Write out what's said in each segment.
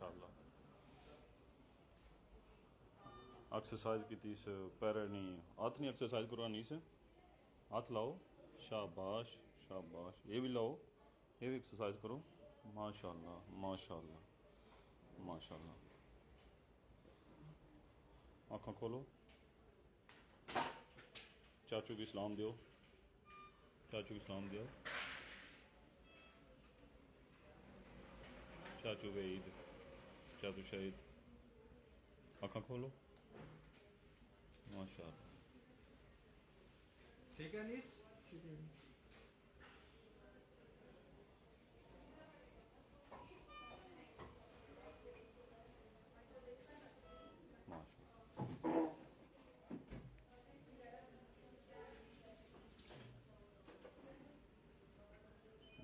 माशाल्लाह। एक्सरसाइज की तीस पैर नहीं हाथ नहीं एक्सरसाइज करवानी से हाथ लाओ। शाबाश शाबाश। ये भी लाओ, ये भी एक्सरसाइज करो। माशाल्लाह माशाल्लाह माशाल्लाह। आँखें खोलो। चाचू की सलाम दो, चाचू की सलाम दो। चाचू के ईद, चाचू शहीद। आँखें खोलो। माशाल्लाह। ठीक है नीश। माशाल्लाह।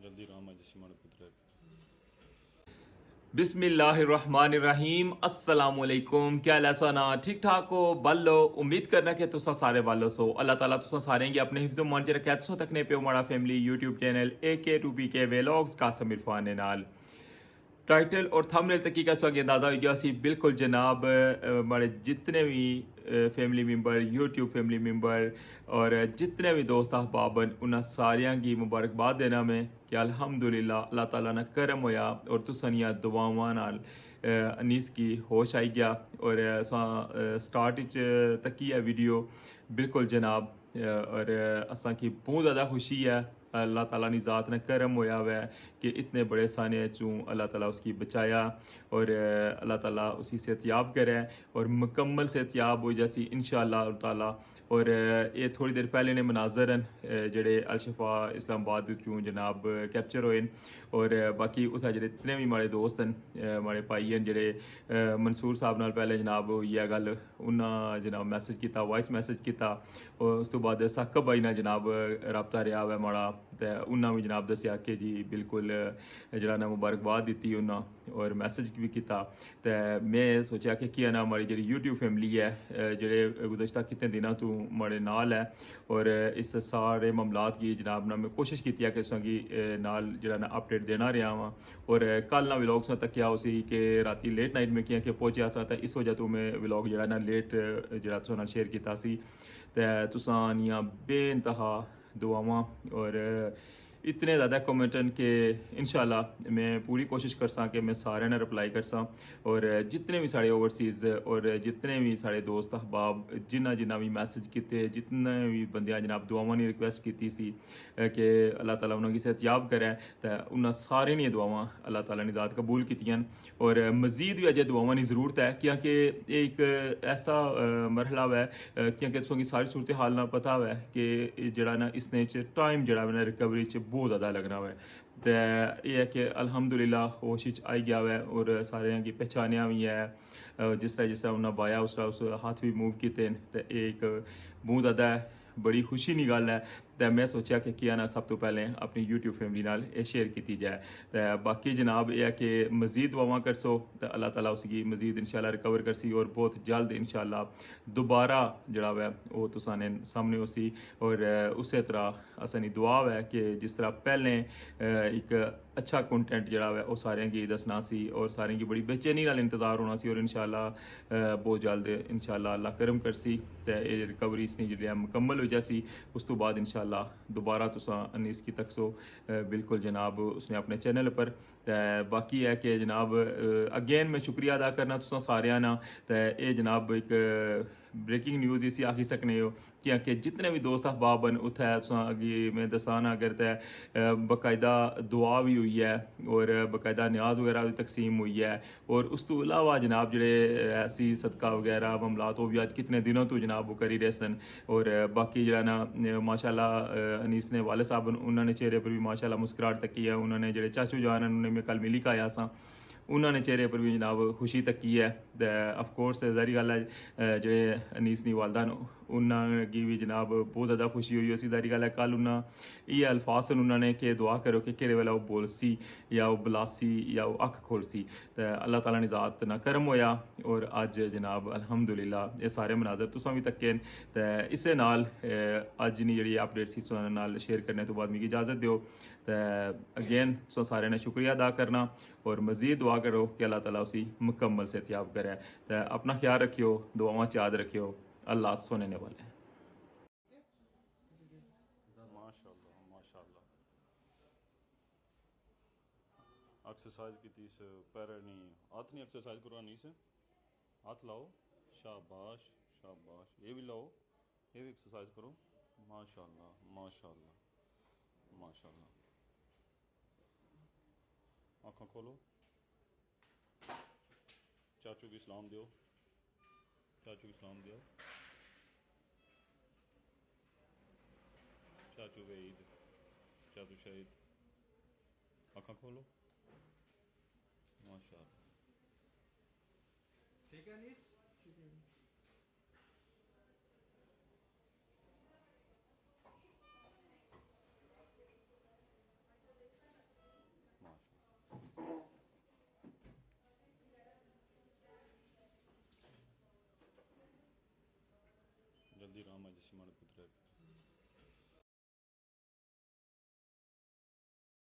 जल्दी राम जैसी माने पुत्र। बिस्मिल्लाहिर्रहमानिर्रहीम अस्सलामुअलैकुम। क्या लसना ठीक ठाक हो बल्लो। उम्मीद करना कि तुसा सारे बालो सो अल्लाह ताला तुसा सारे गी अपने हिफ्ज़ो मान च रखे तुसा तकने पे माड़ा family YouTube channel AK2PK vlogs Qasim Irfan ने नाल टाइटल और थंबनेल तक का सो अंदाज़ा हो गया सी बिल्कुल जनाब हमारे जितने भी family member YouTube family member और जितने भी दोस्त अहबाबन उन्हें सारियां की मुबारकबाद देना में कि अल्हम्दुलिल्लाह अल्लाह ताला ने करम होया और तुसानिया दुआवां नाल अनीस की होश आई गया और स्टार्ट तक ही है वीडियो बिल्कुल जनाब और असा की बहुत ज़्यादा खुशी है। अल्लाह ताला नी ज़ात ने करम होया हुआ है कि इतने बड़े साने चूँ अल्लाह ताला उसकी बचाया और अल्लाह ताला उसी सेहतियाब करे और मुकम्मल सेहतियाब हो जैसी इंशाअल्लाह ताला। और ये थोड़ी देर पहले ने मनाजर जेड़े अलशफा इस्लामाबाद चूँ जनाब कैप्चर होए और बाकी उत्थै जेड़े जितने भी माड़े दोस्त न माड़े भाई हैं जेड़े मंसूर साहब नाल पहले जनाब होई है गल उन्हें जनाब मैसेज किया वॉइस मैसेज किया और उस तो बाद साकब भाई ने जनाब रबता रहा हुआ माड़ा तो उन्हें भी जनाब दसिया कि जी बिल्कुल जरा ना मुबारकबाद दी उन्हें और मैसेज भी किया। तो मैं सोचा कि क्या ना हमारी जी यूट्यूब फैमिली है जेड़े गुज़श्ता कितने दिनों तो माड़े नाल है और इस सारे मामलात की जनाब ना मैं कोशिश की है कि उसकी नाल जरा ना अपडेट देना रहा वहाँ और कल ना व्लॉग से तकिया उसी कि राती लेट नाइट में किया कि पहुंचा सा तो इस वजह तो मैं व्लॉग जरा ना लेट जरा तुसां नाल शेयर किया सी। तो तुसां बेइंतहा दुआवां और इतने ज़्यादा कमेंटन कि इंशाल्लाह मैं पूरी कोशिश करसा कि मैं सारे ने रिप्लाई करसा और जितने भी साढ़े ओवरसीज़ और जितने भी साढ़े दोस्त अहबाब जिन्ना जिन्ना भी मैसेज किते जितने भी बंदियां जनाब दुआवां की रिक्वेस्ट की सी कि अल्लाह ताला उन्होंने सेहतियाब करे तो उन्होंने सारे ने दुआवां अल्लाह ताला ने ज़ात कबूल कीतियां और मज़ीद भी अजय दुआवां की ज़रूरत है क्योंकि एक ऐसा मरहला है क्योंकि तुसें सारी सूरत हाल ना पता है कि जरा ना इसने टाइम जरा रिकवरी बहुत ज़्यादा लगना हुआ है। तो यह है कि अल्हम्दुलिल्लाह होश आई गया हुआ है और सारे की पहचानिया भी है जिस तरह उन्हें बाया उस तरह उस हाथ भी मूव किए तो एक बहुत ज़्यादा बड़ी खुशी की गल है। तो मैं सोचा कि क्या ना सब तो पहले अपनी यूट्यूब फैमिली नाल ये शेयर की जाए। तो बाकी जनाब यह है कि मज़ीद दुआवां करसो तो अल्लाह ताला उसकी मज़ीद इंशाल्लाह रिकवर करसी और बहुत जल्द इंशाल्लाह दोबारा जड़ा है वो तुसाने सामने होसी और उस तरह असानी दुआ है कि जिस तरह पहले एक अच्छा कंटेंट जड़ा है वो सारे की दसना सी और सारे की बड़ी बेचैनी नाल इंतज़ार होना सी और इंशाल्लाह बहुत जल्द इंशाल्लाह अल्लाह करम करसी तो ये रिकवरी इसने जी मुकम्मल हो जासी। उस तो बाद इंशाल्लाह दोबारा तुसा अनीस की तकसो बिल्कुल जनाब उसने अपने चैनल पर। बाकी है कि जनाब अगेन मैं शुक्रिया अदा करना तुसा सारिया ना। तो ये जनाब एक ब्रेकिंग न्यूज़ इसी आखी सकने हो कि जितने भी दोस्त अहबाब न उत्थे अगे मैं दसा ना अगर तो बाकायदा दुआ भी हुई है और बाकायदा न्याज वगैरह भी तकसीम हुई है और उस तो अलावा जनाब जड़े ऐसी सदका वगैरह मामलात वो भी आज कितने दिनों तो जनाब वो करी रहे सन और बाकी जरा ना माशाल्लाह अनीस ने वाले साहब उन्होंने चेहरे पर भी माशाल्लाह मुस्कुराहट तकी है। उन्होंने जड़े चाचू जान उन्होंने मैं कल मिली का आया सा उन्होंने चेहरे पर भी जनाब खुशी तकी है। तो ऑफकोर्स जारी गल है जे अनीस नी वालदा उन्होंने भी जनाब बहुत ज़्यादा खुशी हुई उसी जारी गल है। कल उन्हें ये अल्फाज उन्होंने कि दुआ करो कि किड़े वेला वो बोलसी या वो बुलासी या वो अख खोलसी तो अल्लाह ताला ने ज़ात ना करम होया और अज जनाब अल्हम्दुलिल्लाह ये सारे मनाजर तुसां भी तक्के तो इस नाल अज नी जी अपडेट सी तुसां नाल शेयर करने तो बाद मिगी इजाज़त दो। तो अगेन तुसां सारे ने शुक्रिया अदा करना और मज़ीद दुआ दुआ करो कि अल्लाह ताला उसी मुकम्मल सेहतयाब करे। तो अपना ख्याल रखियो, दुआओं च याद रखियो। अल्लाह सुनने वाले हैं। माशाल्लाह माशाल्लाह एक्सरसाइज की थी से पैर नहीं हाथ नहीं एक्सरसाइज करवानी से हाथ लाओ शाबाश शाबाश ये भी लाओ ये भी एक्सरसाइज करो माशाल्लाह माशाल्लाह माशाल्लाह आँखें खोलो चाचू की सलाम दो चाचू की सलाम दो चाचू के ईद चाचू शहीद आँखें खोलो माशाल्लाह ठीक है अनीस। माशाल्लाह जल्दी राम है जिससे हमारे पुत्र है